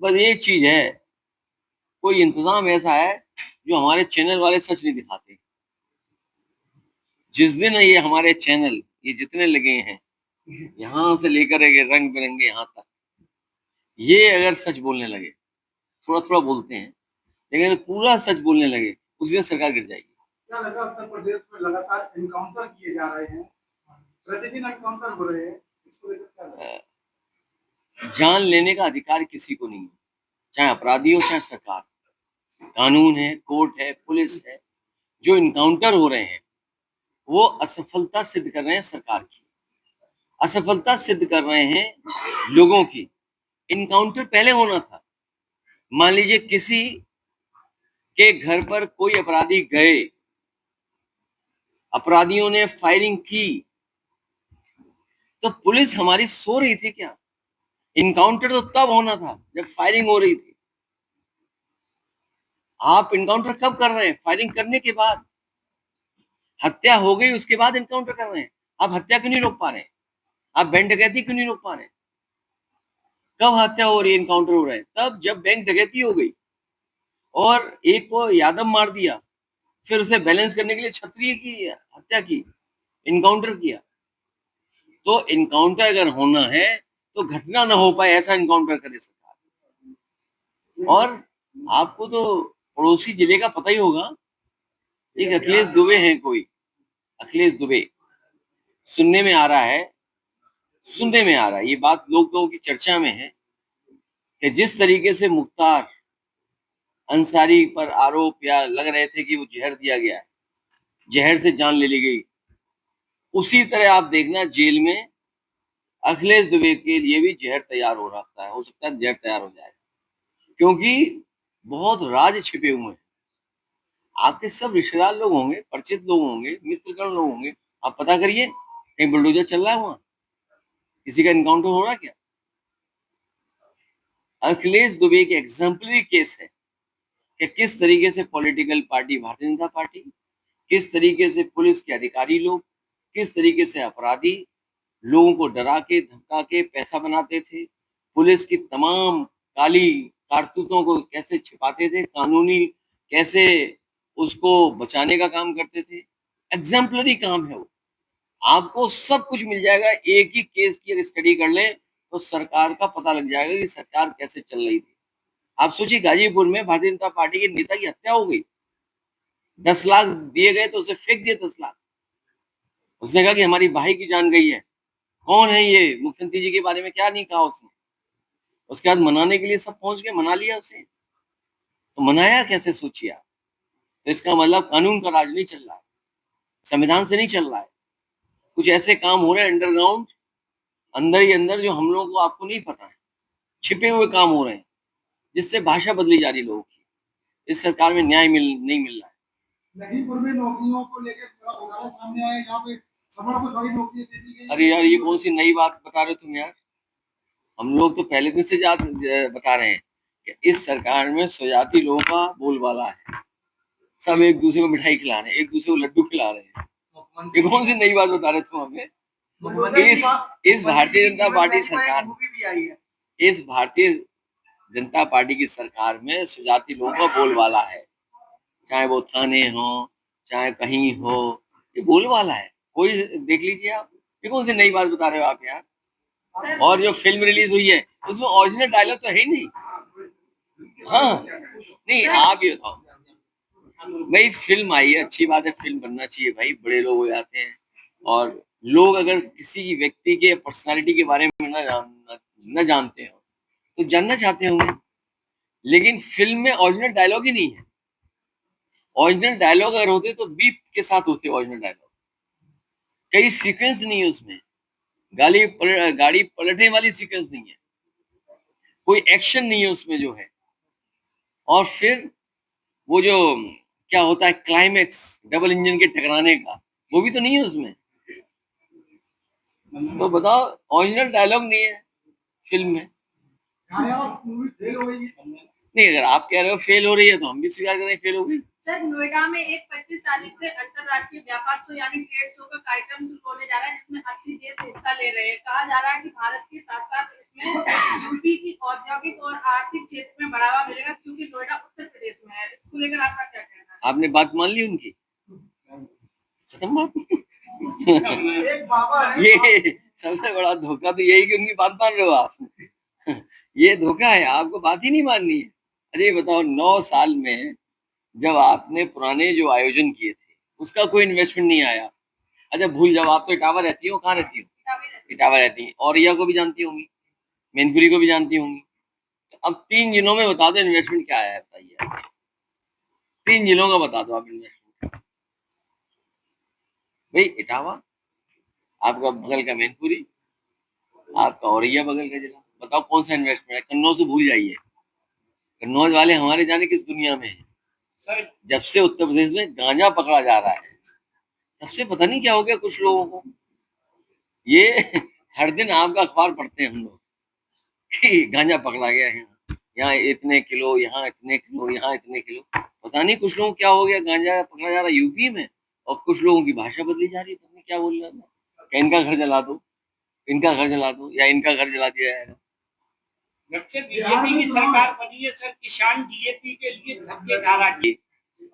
बस एक चीज है, कोई इंतजाम ऐसा है जो हमारे चैनल वाले सच नहीं दिखाते। जिस दिन ये हमारे चैनल ये जितने लगे हैं, यहाँ से लेकर रंग बिरंगे यहाँ तक, ये अगर सच बोलने लगे, थोड़ा थोड़ा बोलते हैं लेकिन पूरा सच बोलने लगे, उस दिन सरकार गिर जाएगी। क्या लगा उत्तर प्रदेश में लगातार एनकाउंटर किए जा रहे हैं, प्रतिदिन एनकाउंटर हो रहे हैं, इसको लेकर क्या लगा? जान लेने का अधिकार किसी को नहीं है, चाहे अपराधी हो चाहे सरकार। कानून है, कोर्ट है, पुलिस है। जो इनकाउंटर हो रहे हैं वो असफलता सिद्ध कर रहे हैं सरकार की, असफलता सिद्ध कर रहे हैं लोगों की। इनकाउंटर पहले होना था। मान लीजिए किसी के घर पर कोई अपराधी गए, अपराधियों ने फायरिंग की, तो पुलिस हमारी सो रही थी क्या? इनकाउंटर तो तब होना था जब फायरिंग हो रही थी। आप इनकाउंटर कब कर रहे हैं? फायरिंग करने के बाद। हत्या हो गई उसके बाद इनकाउंटर कर रहे हैं। आप हत्या क्यों नहीं रोक पा रहे हैं? आप बैंक डकैती क्यों नहीं रोक पा रहे हैं? कब हत्या हो रही है, इनकाउंटर हो रहा है? तब जब बैंक डकैती हो गई और एक को यादव मार दिया, फिर उसे बैलेंस करने के लिए क्षत्रिय की हत्या की, इनकाउंटर किया। तो इनकाउंटर अगर होना है तो घटना ना हो पाए ऐसा इनकाउंटर करे सरकार। और आपको तो पड़ोसी जिले का पता ही होगा, एक अखिलेश दुबे हैं कोई, अखिलेश दुबे। सुनने में आ रहा है, सुनने में आ रहा है, ये बात लोगों की चर्चा में है कि जिस तरीके से मुख्तार अंसारी पर आरोप या लग रहे थे कि वो जहर दिया गया है, जहर से जान ले ली गई, उसी तरह आप देखना जेल में अखिलेश दुबे के लिए भी जहर तैयार हो रहा है। हो सकता है जहर तैयार हो जाए, क्योंकि बहुत राज छिपे हुए हैं। आपके सब रिश्तेदार लोग होंगे, परिचित लोग होंगे, मित्रगण लोग होंगे। आप पता करिए कहीं बुलडोजर चल रहा है वहां, किसी का इनकाउंटर हो रहा है क्या? अखिलेश दुबे के एग्जाम्पलरी केस है कि किस तरीके से political party Bharatiya Janata party, किस तरीके से पुलिस के अधिकारी लोग, किस तरीके से अपराधी लोगों को डरा के धमका के पैसा बनाते थे, पुलिस की तमाम काली कारतूतों को कैसे छिपाते थे, कानूनी कैसे उसको बचाने का काम करते थे। एग्जाम्पलरी काम है वो। आपको सब कुछ मिल जाएगा, एक ही केस की अगर स्टडी कर ले तो सरकार का पता लग जाएगा कि सरकार कैसे चल रही थी। आप सोचिए गाजीपुर में भारतीय जनता पार्टी के नेता की हत्या हो गई, 10 लाख दिए गए तो उसे फेंक दिए 10 लाख। उसने कहा कि हमारी भाई की जान गई है। कौन है ये? मुख्यमंत्री जी के बारे में क्या नहीं कहा उसने? उसके बाद मनाने के लिए सब पहुंच गए, मना लिया उसे। तो मनाया कैसे, सोचिए आप। तो इसका मतलब कानून का राज नहीं चल रहा है, संविधान से नहीं चल रहा है। कुछ ऐसे काम हो रहे हैं अंडरग्राउंड, अंदर ही अंदर, जो हम लोगों को आपको नहीं पता है। छिपे हुए काम हो रहे हैं जिससे भाषा बदली जा रही लोगों की। इस सरकार में न्याय नहीं मिल रहा है। लखीमपुर में नौकरियों को लेकर बड़ा घोटाला सामने आया, यहाँ पे सवर्ण को सारी नौकरियां दे दी गई। अरे यार, ये कौन सी नई बात बता रहे हो तुम यार? हम लोग तो पहले दिन से बता रहे हैं कि इस सरकार में स्वजाति लोगों का बोलबाला है। सब एक दूसरे को मिठाई खिला रहे हैं, एक दूसरे को लड्डू खिला रहे हैं। ये कौन सी नई बात बता रहे तुम हमें? इस भारतीय जनता पार्टी सरकार, इस भारतीय जनता पार्टी की सरकार में स्वजाति लोगों का बोलबाला है। चाहे वो थाने हो, चाहे कहीं हो, ये बोलबाला है। कोई देख लीजिए आप, ये कौन सी नई बात बता रहे हो आप यार? और जो फिल्म रिलीज हुई है उसमें ओरिजिनल डायलॉग तो है ही नहीं। हाँ, नहीं आप ये बताओ भाई, फिल्म आई है, अच्छी बात है, फिल्म बनना चाहिए भाई, बड़े लोग हो जाते हैं। और लोग अगर किसी व्यक्ति के पर्सनालिटी के बारे में न जानते हो तो जानना चाहते होंगे, लेकिन फिल्म में ओरिजिनल डायलॉग ही नहीं है। ओरिजिनल डायलॉग अगर होते तो बीप के साथ होते ओरिजिनल डायलॉग। कई सीक्वेंस नहीं है उसमें, गाड़ी पलटने वाली सीक्वेंस नहीं है, कोई एक्शन नहीं है उसमें जो है। और फिर वो जो क्या होता है क्लाइमेक्स डबल इंजन के टकराने का, वो भी तो नहीं है उसमें। तो बताओ, ओरिजिनल डायलॉग नहीं है फिल्म में। नहीं, अगर आप कह रहे हो फेल हो रही है तो हम भी स्वीकार करें फेल हो गई। सर, नोएडा में एक 25 तारीख से अंतरराष्ट्रीय व्यापार शो यानी ट्रेड शो का कार्यक्रम शुरू होने जा रहा है, जिसमें 80 देश हिस्सा ले रहे हैं। कहा जा रहा है कि भारत के साथ साथ इसमें यूपी की औद्योगिक और आर्थिक क्षेत्र में बढ़ावा मिलेगा, क्योंकि नोएडा उत्तर प्रदेश में है। इसको लेकर आपका क्या कहना है? आपने बात मान ली उनकी, खत्म बात। एक बाबा है, ये सबसे बड़ा धोखा तो यही कि उनकी बात मान रहे हो आप। ये धोखा है, आपको बात ही नहीं माननी है। अरे ये बताओ, 9 साल में जब आपने पुराने जो आयोजन किए थे उसका कोई इन्वेस्टमेंट नहीं आया। अच्छा भूल जाओ, आप तो इटावा रहती हो, कहाँ रहती हो? इटावा रहती है। औरैया को भी जानती होंगी, मैनपुरी को भी जानती होंगी। तो अब 3 जिलों में बता दो इन्वेस्टमेंट क्या आया है, बताइए। 3 जिलों का बता दो आप इन्वेस्टमेंट। भाई इटावा, आपका बगल का मैनपुरी, आपका औरैया बगल का जिला, बताओ कौन सा इन्वेस्टमेंट है? कन्नौज तो भूल जाइए, कन्नौज वाले हमारे जाने किस दुनिया में है। जब से उत्तर प्रदेश में गांजा पकड़ा जा रहा है तब से पता नहीं क्या हो गया कुछ लोगों को। ये हर दिन आपका अखबार पढ़ते हैं हम लोग कि गांजा पकड़ा गया है, यहाँ इतने किलो, यहाँ इतने किलो, यहाँ इतने किलो। पता नहीं कुछ लोगों को क्या हो गया, गांजा पकड़ा जा रहा है यूपी में और कुछ लोगों की भाषा बदली जा रही है। पता नहीं क्या बोल रहा था, इनका घर जला दो, इनका घर जला दो, या इनका घर जला दिया जाएगा। जब से बीजेपी की सरकार बनी है सर, किसान डीएपी के लिए धक्के खा रहा है।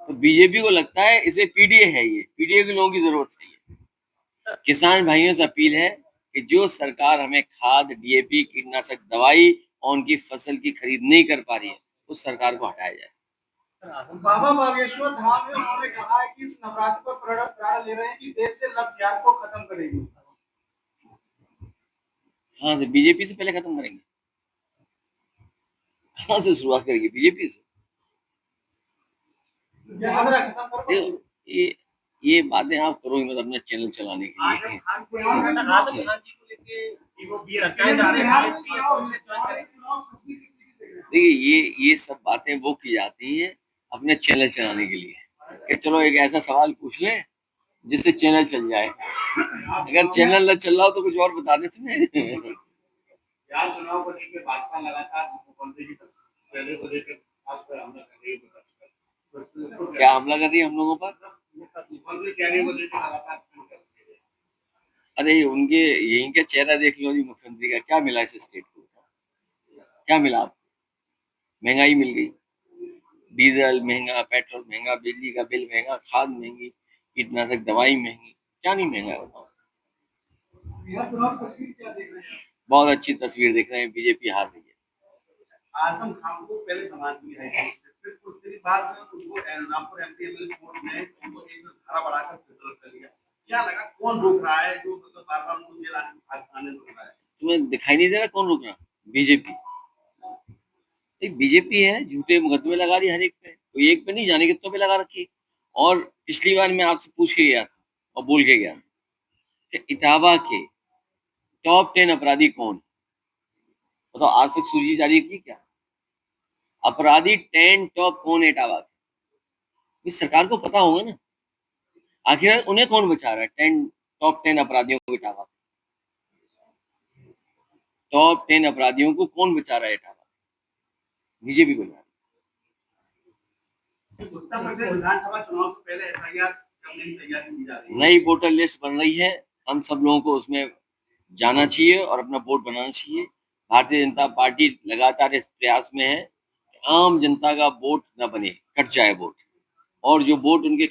तो बीजेपी को लगता है इसे पीडीए है, ये पीडीए के लोगों की जरूरत है। ये किसान भाइयों से अपील है कि जो सरकार हमें खाद, डीएपी, कीटनाशक दवाई और उनकी फसल की खरीद नहीं कर पा रही है, उस सरकार को हटाया जाए। बाबा बागेश्वर धाम में उन्होंने कहा है कि इस नवरात्र पर प्रण ले रहे हैं कि देश से लव जिहाद को खत्म करेंगे। कहाँ से? बीजेपी से पहले खत्म करेंगे? कहाँ से शुरुआत करेंगे? बीजेपी से। देखो ये बातें आप करोगे मतलब अपना चैनल चलाने के लिए। देखिए ये सब बातें वो की जाती हैं अपने चैनल चलाने के लिए कि चलो एक ऐसा सवाल पूछ ले जिससे चैनल चल जाए। अगर चैनल न चल रहा हो तो कुछ और बता दे तुम्हें। चुनाव को लेकर भाजपा लगातार मुख्यमंत्री की चेहरे को लेकर आप पर हमला कर रही है। क्या हमला कर रही है हम लोगों पर? मुख्यमंत्री चेहरे को लेकर लगातार। अरे उनके यहीं का चेहरा देख लो जी, मुख्यमंत्री का क्या मिला इस स्टेट को? क्या मिला आपको? महंगाई मिल गई, डीजल महंगा, पेट्रोल महंगा, बिजली का बिल महंगा, खाद महंगी, कीटनाशक दवाई महंगी, क्या नहीं महंगा है बताओ? बहुत अच्छी तस्वीर देख रहे हैं, बीजेपी हार रही है। आजम खान को पहले समाज में है, फिर कुछ देर बाद उनको रामपुर एमपी कोर्ट ने उनको एक धारा बढ़ाकर फिल्टर कर लिया। क्या लगा कौन रोक रहा है, जो मतलब बार-बार उनको जेल आने रोक रहा है? तुम्हें दिखाई नहीं दे रहा कौन रोक रहा? बीजेपी। बीजेपी है, झूठे मुकदमे लगा रही हर एक पे, कोई एक पे नहीं, जाने कितनों पे लगा रखी। और पिछली बार मैं आपसे पूछ के गया था और बोल के गया कि इटावा के टॉप 10 अपराधी कौन? बताओ, आज तक सूची जारी की क्या? अपराधी 10 टॉप कौन है इटावा के? इस सरकार को पता होगा ना, आखिर उन्हें कौन बचा रहा है? टॉप 10 अपराधियों को इटावा, टॉप 10 अपराधियों को कौन बचा रहा है इटावा? बीजेपी को। उत्तर प्रदेश विधानसभा चुनाव से पहले एसआईआर करने की तैयारी की जा रही है। नई वोटर लिस्ट बन रही है, हम सब लोगों को उसमें जाना चाहिए और अपना वोट बनाना चाहिए। भारतीय जनता पार्टी लगातार इस प्रयास में है कि आम जनता का वोट न बने, कट जाए वोट, और जो वोट उनके